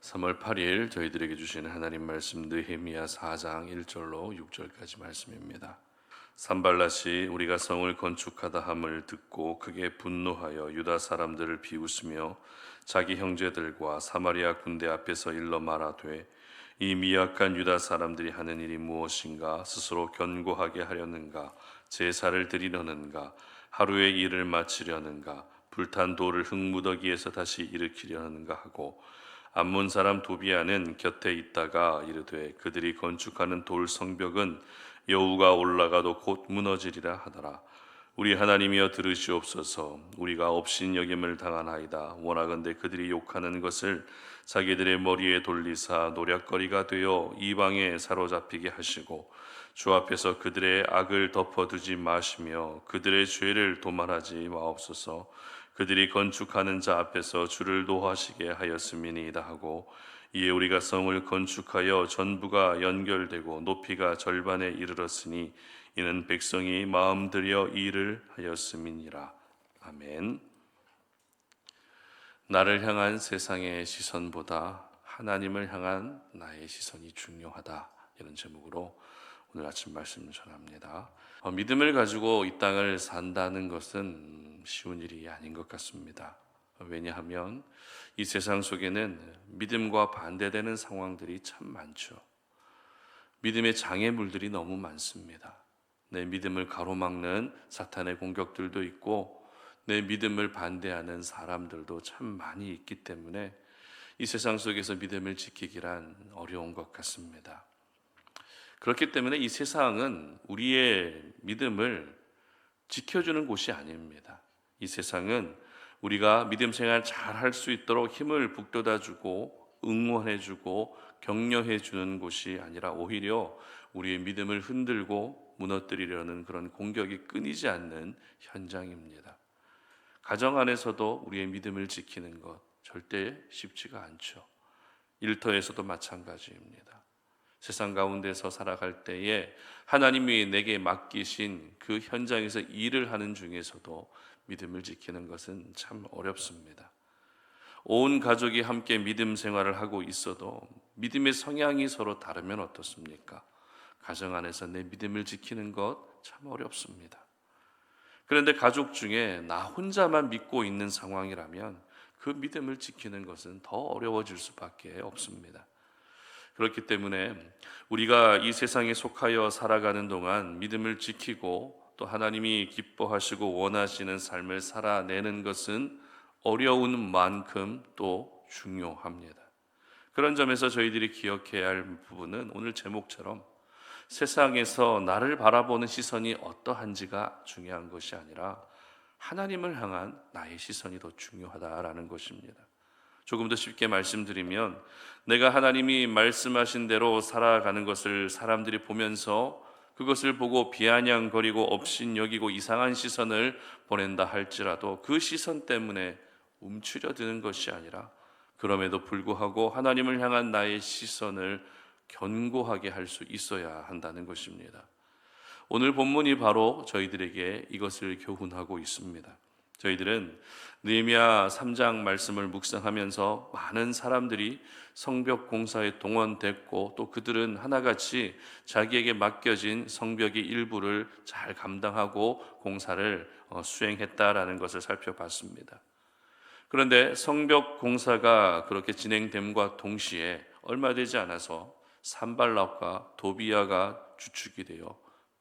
3월 8일 저희들에게 주시는 하나님 말씀 느헤미야 4장 1절로 6절까지 말씀입니다. 산발랏이 우리가 성을 건축하다 함을 듣고 크게 분노하여 유다 사람들을 비웃으며 자기 형제들과 사마리아 군대 앞에서 일러 말하되 이 미약한 유다 사람들이 하는 일이 무엇인가? 스스로 견고하게 하려는가? 제사를 드리려는가? 하루의 일을 마치려는가? 불탄 돌을 흙무더기에서 다시 일으키려는가 하고 암몬 사람 도비아는 곁에 있다가 이르되 그들이 건축하는 돌 성벽은 여우가 올라가도 곧 무너지리라 하더라. 우리 하나님이여 들으시옵소서. 우리가 업신여김을 당하나이다. 원하건대 그들이 욕하는 것을 자기들의 머리에 돌리사 노략거리가 되어 이방에 사로잡히게 하시고 주 앞에서 그들의 악을 덮어두지 마시며 그들의 죄를 도말하지 마옵소서. 그들이 건축하는 자 앞에서 주를 노하시게 하였음이니이다 하고 이에 우리가 성을 건축하여 전부가 연결되고 높이가 절반에 이르렀으니 이는 백성이 마음 들여 일을 하였음이니라. 아멘. 나를 향한 세상의 시선보다 하나님을 향한 나의 시선이 중요하다, 이런 제목으로 오늘 아침 말씀을 전합니다. 믿음을 가지고 이 땅을 산다는 것은 쉬운 일이 아닌 것 같습니다. 왜냐하면 이 세상 속에는 믿음과 반대되는 상황들이 참 많죠. 믿음의 장애물들이 너무 많습니다. 내 믿음을 가로막는 사탄의 공격들도 있고 내 믿음을 반대하는 사람들도 참 많이 있기 때문에 이 세상 속에서 믿음을 지키기란 어려운 것 같습니다. 그렇기 때문에 이 세상은 우리의 믿음을 지켜주는 곳이 아닙니다. 이 세상은 우리가 믿음 생활 잘 할 수 있도록 힘을 북돋아주고 응원해주고 격려해주는 곳이 아니라 오히려 우리의 믿음을 흔들고 무너뜨리려는 그런 공격이 끊이지 않는 현장입니다. 가정 안에서도 우리의 믿음을 지키는 것 절대 쉽지가 않죠. 일터에서도 마찬가지입니다. 세상 가운데서 살아갈 때에 하나님이 내게 맡기신 그 현장에서 일을 하는 중에서도 믿음을 지키는 것은 참 어렵습니다. 온 가족이 함께 믿음 생활을 하고 있어도 믿음의 성향이 서로 다르면 어떻습니까? 가정 안에서 내 믿음을 지키는 것 참 어렵습니다. 그런데 가족 중에 나 혼자만 믿고 있는 상황이라면 그 믿음을 지키는 것은 더 어려워질 수밖에 없습니다. 그렇기 때문에 우리가 이 세상에 속하여 살아가는 동안 믿음을 지키고 또 하나님이 기뻐하시고 원하시는 삶을 살아내는 것은 어려운 만큼 또 중요합니다. 그런 점에서 저희들이 기억해야 할 부분은 오늘 제목처럼 세상에서 나를 바라보는 시선이 어떠한지가 중요한 것이 아니라 하나님을 향한 나의 시선이 더 중요하다라는 것입니다. 조금 더 쉽게 말씀드리면 내가 하나님이 말씀하신 대로 살아가는 것을 사람들이 보면서 그것을 보고 비아냥거리고 업신여기고 이상한 시선을 보낸다 할지라도 그 시선 때문에 움츠려드는 것이 아니라 그럼에도 불구하고 하나님을 향한 나의 시선을 견고하게 할 수 있어야 한다는 것입니다. 오늘 본문이 바로 저희들에게 이것을 교훈하고 있습니다. 저희들은 느헤미야 3장 말씀을 묵상하면서 많은 사람들이 성벽 공사에 동원됐고 또 그들은 하나같이 자기에게 맡겨진 성벽의 일부를 잘 감당하고 공사를 수행했다라는 것을 살펴봤습니다. 그런데 성벽 공사가 그렇게 진행됨과 동시에 얼마 되지 않아서 산발락과 도비아가 주축이 되어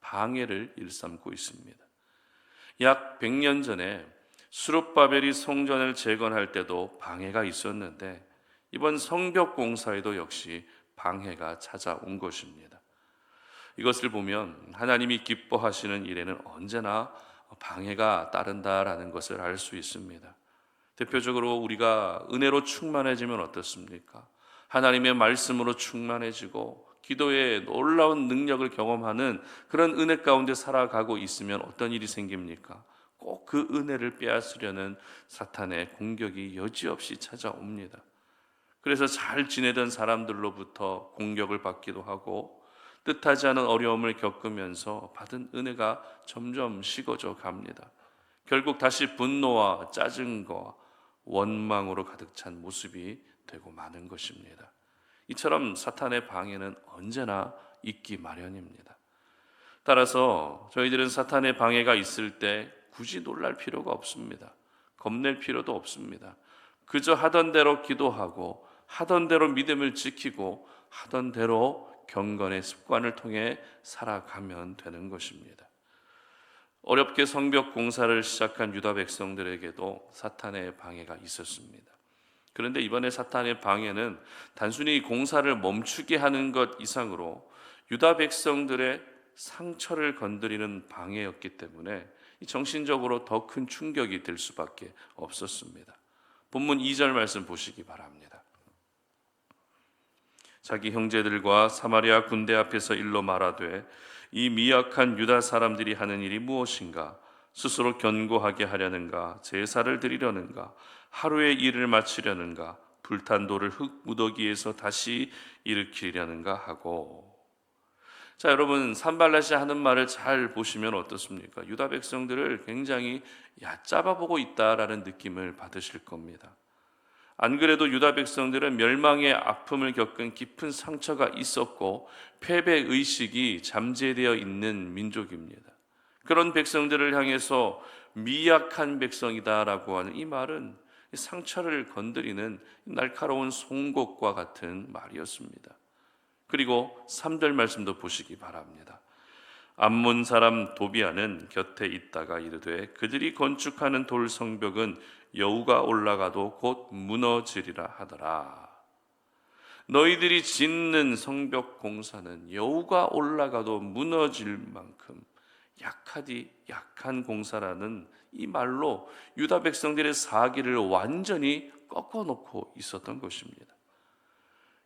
방해를 일삼고 있습니다. 약 100년 전에 스룹바벨이 성전을 재건할 때도 방해가 있었는데 이번 성벽 공사에도 역시 방해가 찾아온 것입니다. 이것을 보면 하나님이 기뻐하시는 일에는 언제나 방해가 따른다라는 것을 알 수 있습니다. 대표적으로 우리가 은혜로 충만해지면 어떻습니까? 하나님의 말씀으로 충만해지고 기도에 놀라운 능력을 경험하는 그런 은혜 가운데 살아가고 있으면 어떤 일이 생깁니까? 꼭 그 은혜를 빼앗으려는 사탄의 공격이 여지없이 찾아옵니다. 그래서 잘 지내던 사람들로부터 공격을 받기도 하고 뜻하지 않은 어려움을 겪으면서 받은 은혜가 점점 식어져 갑니다. 결국 다시 분노와 짜증과 원망으로 가득 찬 모습이 되고 마는 것입니다. 이처럼 사탄의 방해는 언제나 있기 마련입니다. 따라서 저희들은 사탄의 방해가 있을 때 굳이 놀랄 필요가 없습니다. 겁낼 필요도 없습니다. 그저 하던 대로 기도하고 하던 대로 믿음을 지키고 하던 대로 경건의 습관을 통해 살아가면 되는 것입니다. 어렵게 성벽 공사를 시작한 유다 백성들에게도 사탄의 방해가 있었습니다. 그런데 이번에 사탄의 방해는 단순히 공사를 멈추게 하는 것 이상으로 유다 백성들의 상처를 건드리는 방해였기 때문에 정신적으로 더 큰 충격이 될 수밖에 없었습니다. 본문 2절 말씀 보시기 바랍니다. 자기 형제들과 사마리아 군대 앞에서 일러 말하되 이 미약한 유다 사람들이 하는 일이 무엇인가? 스스로 견고하게 하려는가? 제사를 드리려는가? 하루의 일을 마치려는가? 불탄 돌을 흙 무더기에서 다시 일으키려는가 하고. 자, 여러분, 산발랏이 하는 말을 잘 보시면 어떻습니까? 유다 백성들을 굉장히 얕잡아 보고 있다라는 느낌을 받으실 겁니다. 안 그래도 유다 백성들은 멸망의 아픔을 겪은 깊은 상처가 있었고 패배 의식이 잠재되어 있는 민족입니다. 그런 백성들을 향해서 미약한 백성이다라고 하는 이 말은 상처를 건드리는 날카로운 송곳과 같은 말이었습니다. 그리고 3절 말씀도 보시기 바랍니다. 암몬 사람 도비아는 곁에 있다가 이르되 그들이 건축하는 돌 성벽은 여우가 올라가도 곧 무너지리라 하더라. 너희들이 짓는 성벽 공사는 여우가 올라가도 무너질 만큼 약한 공사라는 이 말로 유다 백성들의 사기를 완전히 꺾어놓고 있었던 것입니다.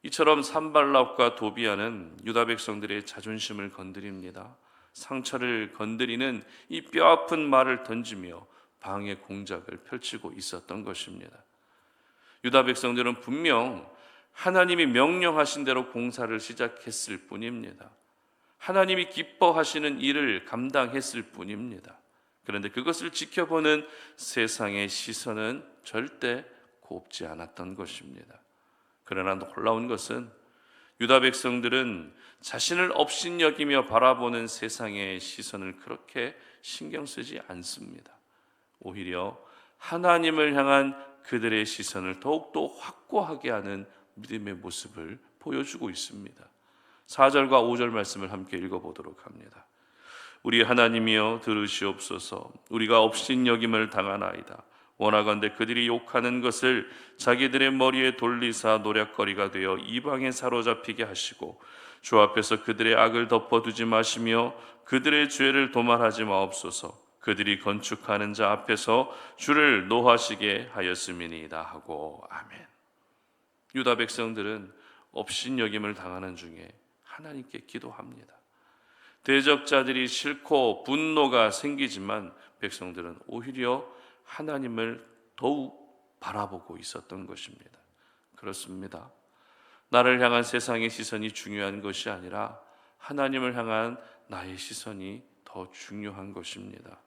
이처럼 산발락과 도비아는 유다 백성들의 자존심을 건드립니다. 상처를 건드리는 이 뼈아픈 말을 던지며 방해 공작을 펼치고 있었던 것입니다. 유다 백성들은 분명 하나님이 명령하신 대로 공사를 시작했을 뿐입니다. 하나님이 기뻐하시는 일을 감당했을 뿐입니다. 그런데 그것을 지켜보는 세상의 시선은 절대 곱지 않았던 것입니다. 그러나 놀라운 것은 유다 백성들은 자신을 업신여기며 바라보는 세상의 시선을 그렇게 신경 쓰지 않습니다. 오히려 하나님을 향한 그들의 시선을 더욱더 확고하게 하는 믿음의 모습을 보여주고 있습니다. 4절과 5절 말씀을 함께 읽어보도록 합니다. 우리 하나님이여 들으시옵소서. 우리가 업신여김을 당하나이다. 원하건대 그들이 욕하는 것을 자기들의 머리에 돌리사 노략거리가 되어 이방에 사로잡히게 하시고 주 앞에서 그들의 악을 덮어두지 마시며 그들의 죄를 도말하지 마옵소서. 그들이 건축하는 자 앞에서 주를 노하시게 하였음이니이다 하고. 아멘. 유다 백성들은 업신여김을 당하는 중에 하나님께 기도합니다. 대적자들이 싫고 분노가 생기지만 백성들은 오히려 하나님을 더욱 바라보고 있었던 것입니다. 그렇습니다. 나를 향한 세상의 시선이 중요한 것이 아니라 하나님을 향한 나의 시선이 더 중요한 것입니다.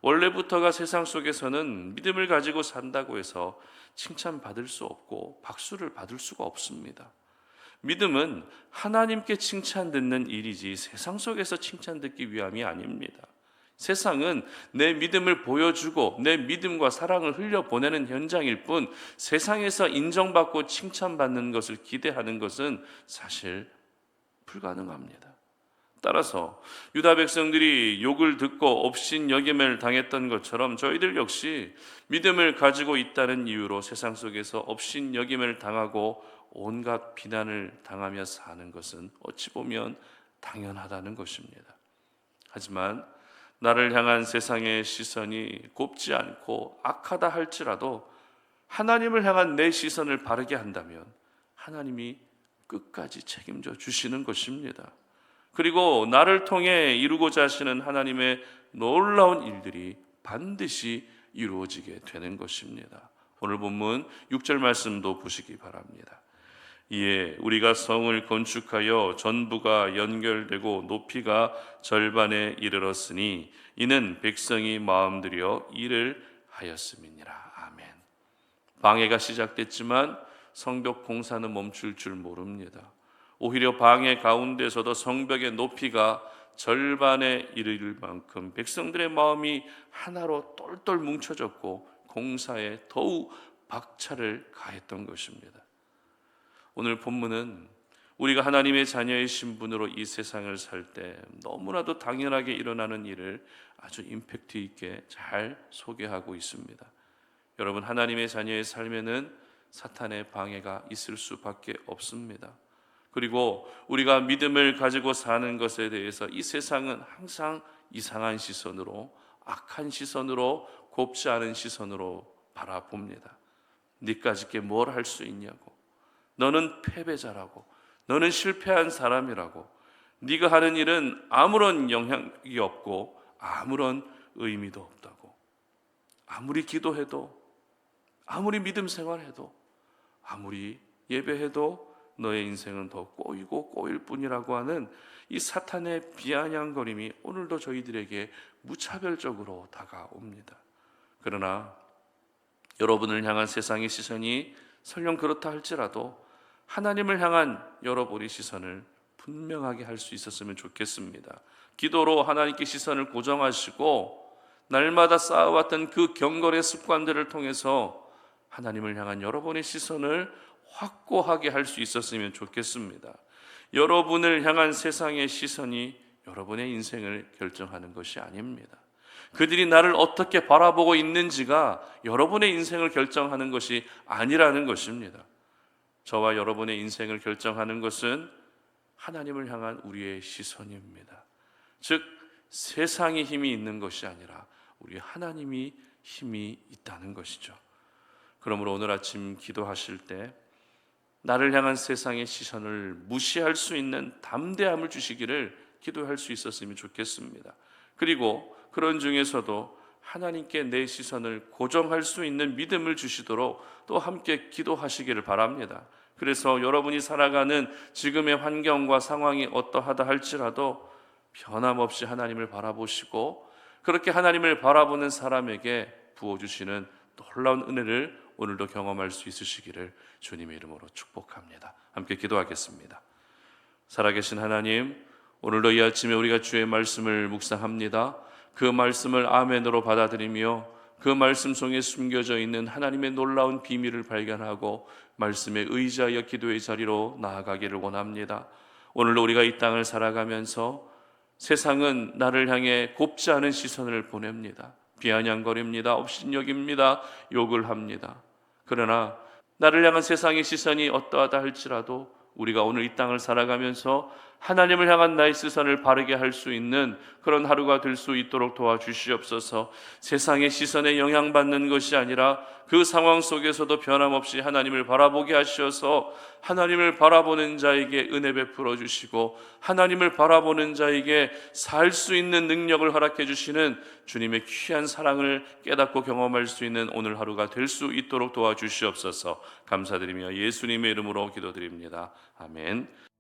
원래부터가 세상 속에서는 믿음을 가지고 산다고 해서 칭찬받을 수 없고 박수를 받을 수가 없습니다. 믿음은 하나님께 칭찬 듣는 일이지 세상 속에서 칭찬 듣기 위함이 아닙니다. 세상은 내 믿음을 보여주고 내 믿음과 사랑을 흘려보내는 현장일 뿐 세상에서 인정받고 칭찬받는 것을 기대하는 것은 사실 불가능합니다. 따라서 유다 백성들이 욕을 듣고 업신여김을 당했던 것처럼 저희들 역시 믿음을 가지고 있다는 이유로 세상 속에서 업신여김을 당하고 온갖 비난을 당하며 사는 것은 어찌 보면 당연하다는 것입니다. 하지만 나를 향한 세상의 시선이 곱지 않고 악하다 할지라도 하나님을 향한 내 시선을 바르게 한다면 하나님이 끝까지 책임져 주시는 것입니다. 그리고 나를 통해 이루고자 하시는 하나님의 놀라운 일들이 반드시 이루어지게 되는 것입니다. 오늘 본문 6절 말씀도 보시기 바랍니다. 이에 우리가 성을 건축하여 전부가 연결되고 높이가 절반에 이르렀으니 이는 백성이 마음들여 일을 하였음이니라. 아멘. 방해가 시작됐지만 성벽 공사는 멈출 줄 모릅니다. 오히려 방해 가운데서도 성벽의 높이가 절반에 이를 만큼 백성들의 마음이 하나로 똘똘 뭉쳐졌고 공사에 더욱 박차를 가했던 것입니다. 오늘 본문은 우리가 하나님의 자녀의 신분으로 이 세상을 살 때 너무나도 당연하게 일어나는 일을 아주 임팩트 있게 잘 소개하고 있습니다. 여러분, 하나님의 자녀의 삶에는 사탄의 방해가 있을 수밖에 없습니다. 그리고 우리가 믿음을 가지고 사는 것에 대해서 이 세상은 항상 이상한 시선으로, 악한 시선으로, 곱지 않은 시선으로 바라봅니다. 네까짓게 뭘 할 수 있냐고, 너는 패배자라고, 너는 실패한 사람이라고, 네가 하는 일은 아무런 영향이 없고 아무런 의미도 없다고, 아무리 기도해도, 아무리 믿음 생활해도, 아무리 예배해도 너의 인생은 더 꼬이고 꼬일 뿐이라고 하는 이 사탄의 비아냥거림이 오늘도 저희들에게 무차별적으로 다가옵니다. 그러나 여러분을 향한 세상의 시선이 설령 그렇다 할지라도 하나님을 향한 여러분의 시선을 분명하게 할 수 있었으면 좋겠습니다. 기도로 하나님께 시선을 고정하시고 날마다 쌓아왔던 그 경건의 습관들을 통해서 하나님을 향한 여러분의 시선을 확고하게 할 수 있었으면 좋겠습니다. 여러분을 향한 세상의 시선이 여러분의 인생을 결정하는 것이 아닙니다. 그들이 나를 어떻게 바라보고 있는지가 여러분의 인생을 결정하는 것이 아니라는 것입니다. 저와 여러분의 인생을 결정하는 것은 하나님을 향한 우리의 시선입니다. 즉, 세상의 힘이 있는 것이 아니라 우리 하나님이 힘이 있다는 것이죠. 그러므로 오늘 아침 기도하실 때 나를 향한 세상의 시선을 무시할 수 있는 담대함을 주시기를 기도할 수 있었으면 좋겠습니다. 그리고 그런 중에서도 하나님께 내 시선을 고정할 수 있는 믿음을 주시도록 또 함께 기도하시기를 바랍니다. 그래서 여러분이 살아가는 지금의 환경과 상황이 어떠하다 할지라도 변함없이 하나님을 바라보시고 그렇게 하나님을 바라보는 사람에게 부어주시는 놀라운 은혜를 오늘도 경험할 수 있으시기를 주님의 이름으로 축복합니다. 함께 기도하겠습니다. 살아계신 하나님, 오늘도 이 아침에 우리가 주의 말씀을 묵상합니다. 그 말씀을 아멘으로 받아들이며 그 말씀 속에 숨겨져 있는 하나님의 놀라운 비밀을 발견하고 말씀에 의지하여 기도의 자리로 나아가기를 원합니다. 오늘도 우리가 이 땅을 살아가면서 세상은 나를 향해 곱지 않은 시선을 보냅니다. 비아냥거립니다. 업신여깁니다. 욕을 합니다. 그러나 나를 향한 세상의 시선이 어떠하다 할지라도 우리가 오늘 이 땅을 살아가면서 하나님을 향한 나의 시선을 바르게 할 수 있는 그런 하루가 될 수 있도록 도와주시옵소서. 세상의 시선에 영향받는 것이 아니라 그 상황 속에서도 변함없이 하나님을 바라보게 하셔서 하나님을 바라보는 자에게 은혜 베풀어 주시고 하나님을 바라보는 자에게 살 수 있는 능력을 허락해 주시는 주님의 귀한 사랑을 깨닫고 경험할 수 있는 오늘 하루가 될 수 있도록 도와주시옵소서. 감사드리며 예수님의 이름으로 기도드립니다. 아멘.